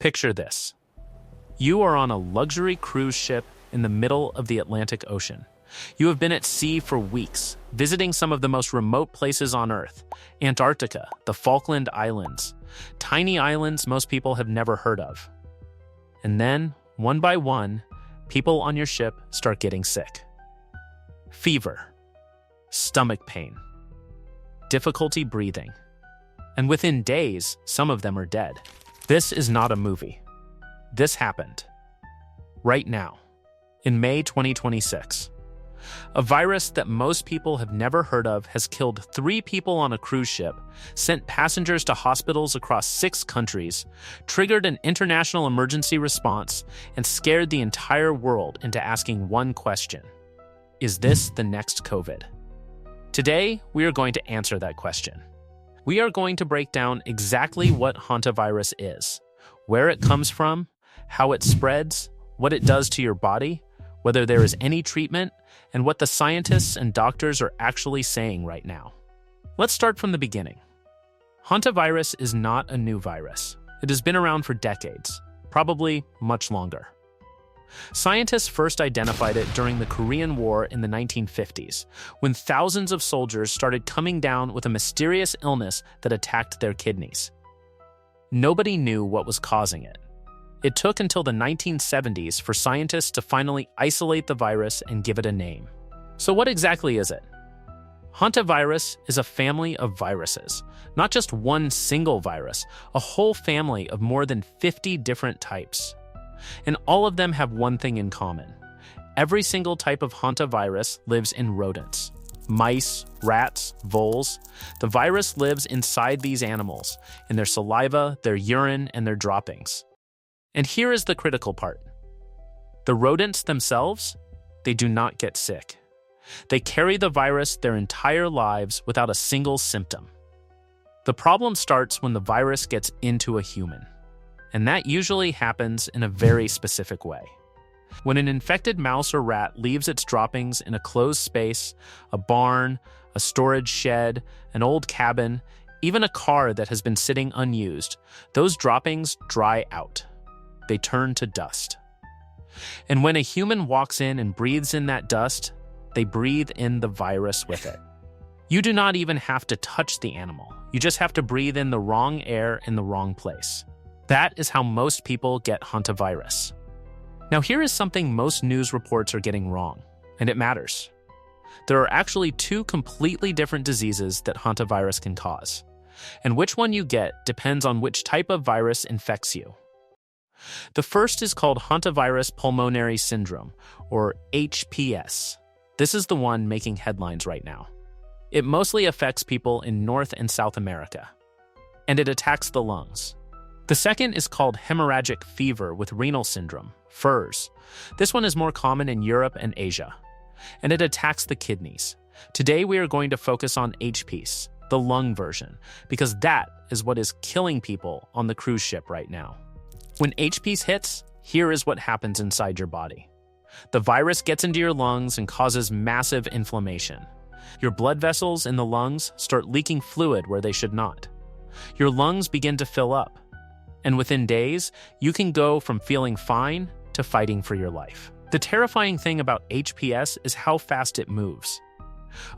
Picture this. You are on a luxury cruise ship in the middle of the Atlantic Ocean. You have been at sea for weeks, visiting some of the most remote places on Earth: Antarctica, the Falkland Islands, tiny islands most people have never heard of. And then, one by one, people on your ship start getting sick. Fever, stomach pain, difficulty breathing, and within days, some of them are dead. This is not a movie. This happened. Right now, in May 2026. A virus that most people have never heard of has killed 3 people on a cruise ship, sent passengers to hospitals across 6 countries, triggered an international emergency response, and scared the entire world into asking one question: is this the next COVID? Today, we are going to answer that question. We are going to break down exactly what hantavirus is, where it comes from, how it spreads, what it does to your body, whether there is any treatment, and what the scientists and doctors are actually saying right now. Let's start from the beginning. Hantavirus is not a new virus. It has been around for decades, probably much longer. Scientists first identified it during the Korean War in the 1950s, when thousands of soldiers started coming down with a mysterious illness that attacked their kidneys. Nobody knew what was causing it. It took until the 1970s for scientists to finally isolate the virus and give it a name. So what exactly is it? Hantavirus is a family of viruses, not just one single virus, a whole family of more than 50 different types. And all of them have one thing in common. Every single type of hantavirus lives in rodents. Mice, rats, voles. The virus lives inside these animals, in their saliva, their urine, and their droppings. And here is the critical part. The rodents themselves, they do not get sick. They carry the virus their entire lives without a single symptom. The problem starts when the virus gets into a human. And that usually happens in a very specific way. When an infected mouse or rat leaves its droppings in a closed space, a barn, a storage shed, an old cabin, even a car that has been sitting unused, those droppings dry out. They turn to dust. And when a human walks in and breathes in that dust, they breathe in the virus with it. You do not even have to touch the animal. You just have to breathe in the wrong air in the wrong place. That is how most people get hantavirus. Now here is something most news reports are getting wrong, and it matters. There are actually 2 completely different diseases that hantavirus can cause, and which one you get depends on which type of virus infects you. The first is called Hantavirus pulmonary syndrome, or HPS. This is the one making headlines right now. It mostly affects people in North and South America, and it attacks the lungs. The second is called hemorrhagic fever with renal syndrome, FERS. This one is more common in Europe and Asia, and it attacks the kidneys. Today we are going to focus on HPS, the lung version, because that is what is killing people on the cruise ship right now. When HPS hits, here is what happens inside your body. The virus gets into your lungs and causes massive inflammation. Your blood vessels in the lungs start leaking fluid where they should not. Your lungs begin to fill up. And within days, you can go from feeling fine to fighting for your life. The terrifying thing about HPS is how fast it moves.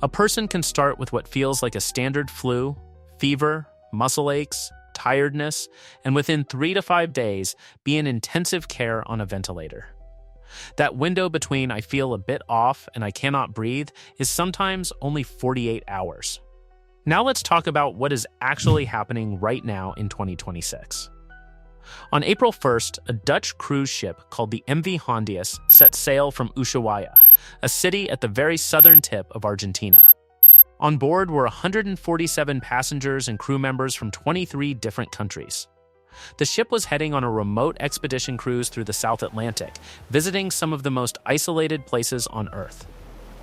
A person can start with what feels like a standard flu, fever, muscle aches, tiredness, and within 3 to 5 days, be in intensive care on a ventilator. That window between I feel a bit off and I cannot breathe is sometimes only 48 hours. Now let's talk about what is actually happening right now in 2026. On April 1st, a Dutch cruise ship called the MV Hondius set sail from Ushuaia, a city at the very southern tip of Argentina. On board were 147 passengers and crew members from 23 different countries. The ship was heading on a remote expedition cruise through the South Atlantic, visiting some of the most isolated places on Earth.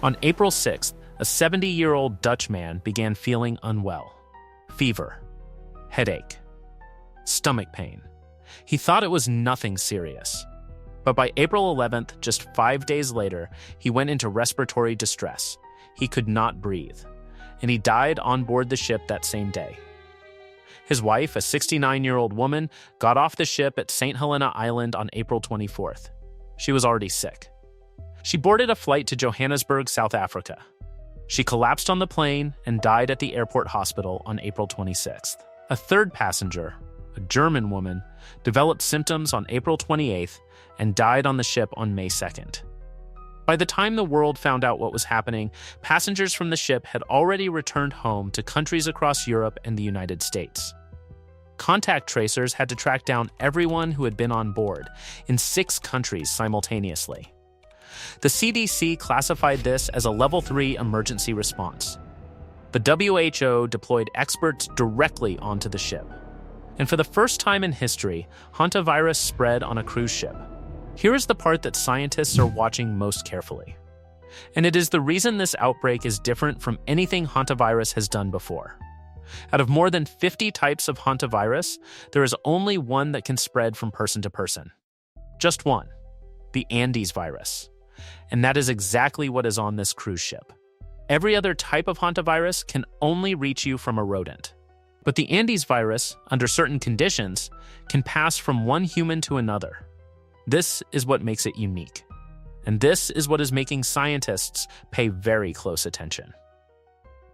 On April 6th, a 70-year-old Dutch man began feeling unwell. Fever, headache, stomach pain. He thought it was nothing serious. But by April 11th, just 5 days later, he went into respiratory distress. He could not breathe, and he died on board the ship that same day. His wife, a 69-year-old woman, got off the ship at St. Helena Island on April 24th. She was already sick. She boarded a flight to Johannesburg, South Africa. She collapsed on the plane and died at the airport hospital on April 26th. A third passenger, a German woman, developed symptoms on April 28th and died on the ship on May 2nd. By the time the world found out what was happening, passengers from the ship had already returned home to countries across Europe and the United States. Contact tracers had to track down everyone who had been on board in 6 countries simultaneously. The CDC classified this as a Level 3 emergency response. The WHO deployed experts directly onto the ship. And for the first time in history, hantavirus spread on a cruise ship. Here is the part that scientists are watching most carefully. And it is the reason this outbreak is different from anything hantavirus has done before. Out of more than 50 types of hantavirus, there is only one that can spread from person to person. Just one, the Andes virus. And that is exactly what is on this cruise ship. Every other type of hantavirus can only reach you from a rodent. But the Andes virus, under certain conditions, can pass from one human to another. This is what makes it unique. And this is what is making scientists pay very close attention.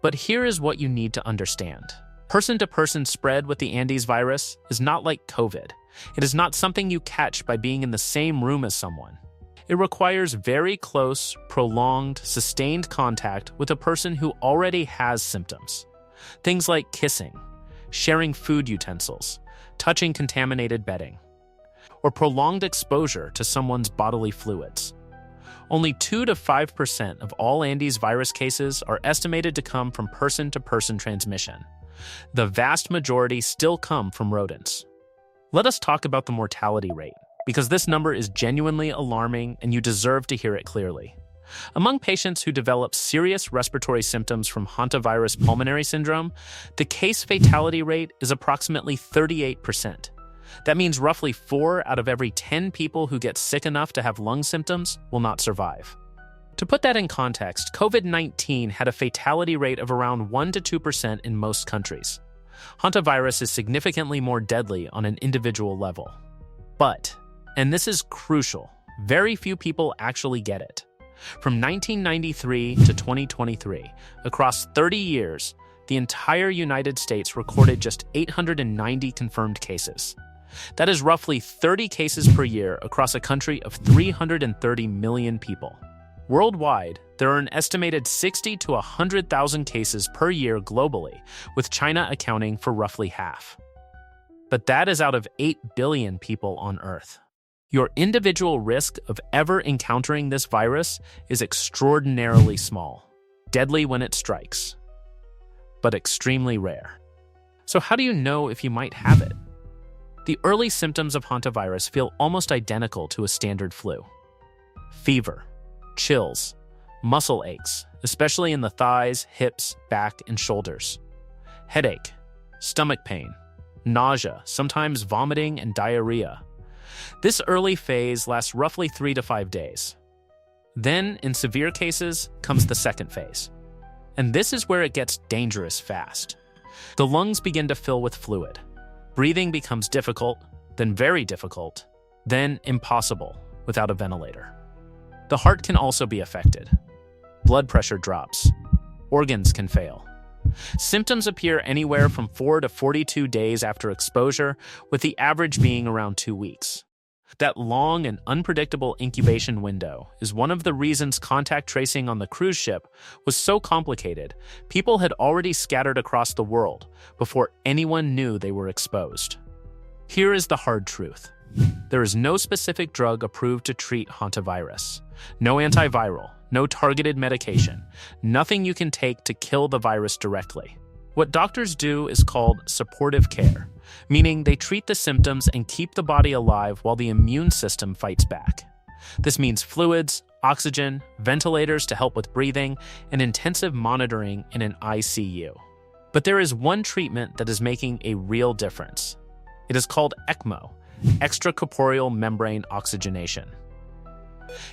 But here is what you need to understand. Person-to-person spread with the Andes virus is not like COVID. It is not something you catch by being in the same room as someone. It requires very close, prolonged, sustained contact with a person who already has symptoms. Things like kissing, sharing food utensils, touching contaminated bedding, or prolonged exposure to someone's bodily fluids. Only 2 to 5% of all Andes virus cases are estimated to come from person-to-person transmission. The vast majority still come from rodents. Let us talk about the mortality rate, because this number is genuinely alarming and you deserve to hear it clearly. Among patients who develop serious respiratory symptoms from hantavirus pulmonary syndrome, the case fatality rate is approximately 38%. That means roughly 4 out of every 10 people who get sick enough to have lung symptoms will not survive. To put that in context, COVID-19 had a fatality rate of around 1 to 2% in most countries. Hantavirus is significantly more deadly on an individual level. But, and this is crucial, very few people actually get it. From 1993 to 2023, across 30 years, the entire United States recorded just 890 confirmed cases. That is roughly 30 cases per year across a country of 330 million people. Worldwide, there are an estimated 60 to 100,000 cases per year globally, with China accounting for roughly half. But that is out of 8 billion people on Earth. Your individual risk of ever encountering this virus is extraordinarily small, deadly when it strikes, but extremely rare. So how do you know if you might have it? The early symptoms of hantavirus feel almost identical to a standard flu. Fever, chills, muscle aches, especially in the thighs, hips, back, and shoulders. Headache, stomach pain, nausea, sometimes vomiting and diarrhea. This early phase lasts roughly 3 to 5 days. Then, in severe cases, comes the second phase. And this is where it gets dangerous fast. The lungs begin to fill with fluid. Breathing becomes difficult, then very difficult, then impossible without a ventilator. The heart can also be affected. Blood pressure drops. Organs can fail. Symptoms appear anywhere from 4 to 42 days after exposure, with the average being around 2 weeks. That long and unpredictable incubation window is one of the reasons contact tracing on the cruise ship was so complicated. People had already scattered across the world before anyone knew they were exposed. Here is the hard truth. There is no specific drug approved to treat hantavirus. No antiviral, no targeted medication, nothing you can take to kill the virus directly. What doctors do is called supportive care, meaning they treat the symptoms and keep the body alive while the immune system fights back. This means fluids, oxygen, ventilators to help with breathing, and intensive monitoring in an ICU. But there is one treatment that is making a real difference. It is called ECMO, extracorporeal membrane oxygenation.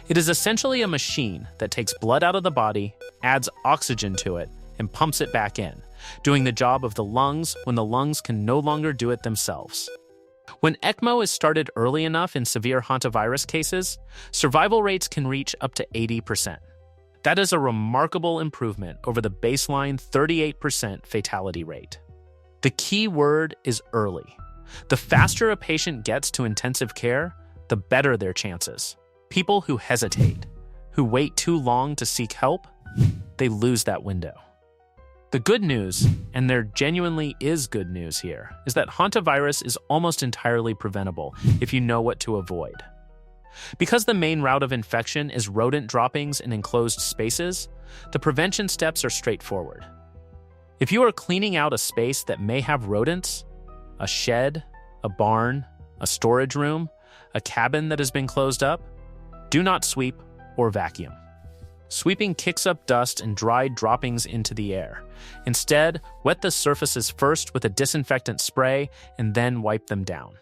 It is essentially a machine that takes blood out of the body, adds oxygen to it, and pumps it back in, doing the job of the lungs when the lungs can no longer do it themselves. When ECMO is started early enough in severe hantavirus cases, survival rates can reach up to 80%. That is a remarkable improvement over the baseline 38% fatality rate. The key word is early. The faster a patient gets to intensive care, the better their chances. People who hesitate, who wait too long to seek help, they lose that window. The good news, and there genuinely is good news here, is that hantavirus is almost entirely preventable if you know what to avoid. Because the main route of infection is rodent droppings in enclosed spaces, the prevention steps are straightforward. If you are cleaning out a space that may have rodents, a shed, a barn, a storage room, a cabin that has been closed up, do not sweep or vacuum. Sweeping kicks up dust and dried droppings into the air. Instead, wet the surfaces first with a disinfectant spray and then wipe them down.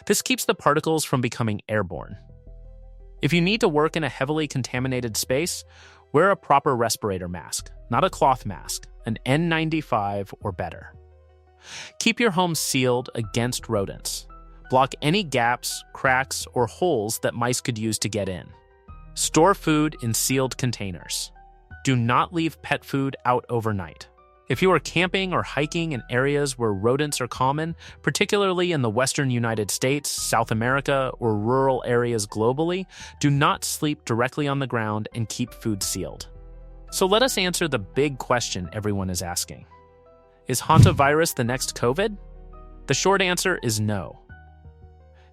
This keeps the particles from becoming airborne. If you need to work in a heavily contaminated space, wear a proper respirator mask, not a cloth mask, an N95 or better. Keep your home sealed against rodents. Block any gaps, cracks, or holes that mice could use to get in. Store food in sealed containers. Do not leave pet food out overnight. If you are camping or hiking in areas where rodents are common, particularly in the western United States, South America, or rural areas globally, do not sleep directly on the ground and keep food sealed. So let us answer the big question everyone is asking. Is hantavirus the next COVID? The short answer is no.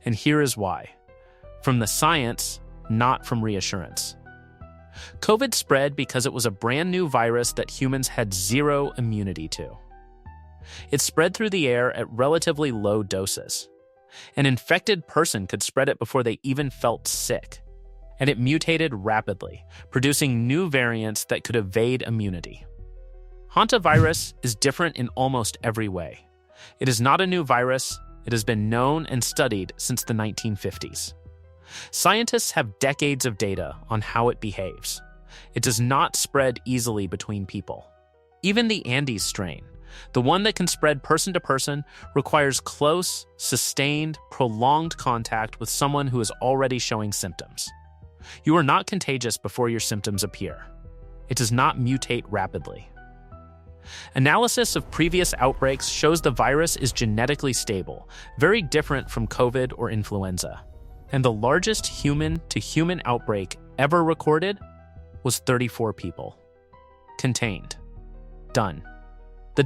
And here is why. From the science, not from reassurance. COVID spread because it was a brand new virus that humans had zero immunity to. It spread through the air at relatively low doses. An infected person could spread it before they even felt sick. And it mutated rapidly, producing new variants that could evade immunity. Hantavirus is different in almost every way. It is not a new virus. It has been known and studied since the 1950s. Scientists have decades of data on how it behaves. It does not spread easily between people. Even the Andes strain, the one that can spread person to person, requires close, sustained, prolonged contact with someone who is already showing symptoms. You are not contagious before your symptoms appear. It does not mutate rapidly. Analysis of previous outbreaks shows the virus is genetically stable, very different from COVID or influenza. And the largest human-to-human outbreak ever recorded was 34 people. Contained. Done. The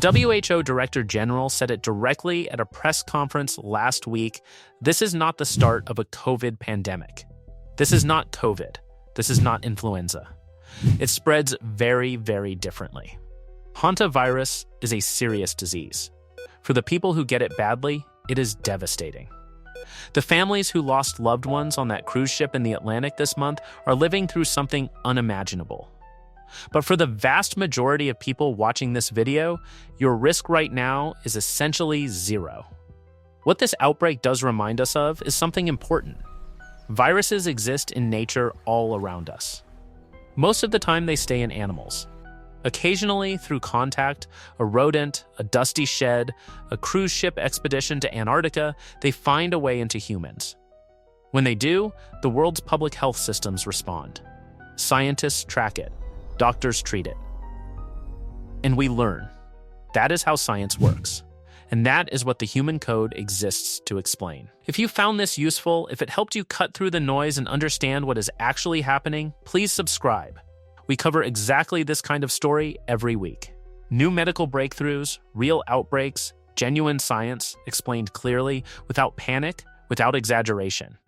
WHO Director General said it directly at a press conference last week. This is not the start of a COVID pandemic. This is not COVID. This is not influenza. It spreads very, very differently. Hantavirus is a serious disease. For the people who get it badly, it is devastating. The families who lost loved ones on that cruise ship in the Atlantic this month are living through something unimaginable. But for the vast majority of people watching this video, your risk right now is essentially zero. What this outbreak does remind us of is something important. Viruses exist in nature all around us. Most of the time they stay in animals. Occasionally, through contact, a rodent, a dusty shed, a cruise ship expedition to Antarctica, they find a way into humans. When they do, the world's public health systems respond. Scientists track it. Doctors treat it. And we learn. That is how science works. And that is what the human code exists to explain. If you found this useful, if it helped you cut through the noise and understand what is actually happening, please subscribe. We cover exactly this kind of story every week. New medical breakthroughs, real outbreaks, genuine science explained clearly, without panic, without exaggeration.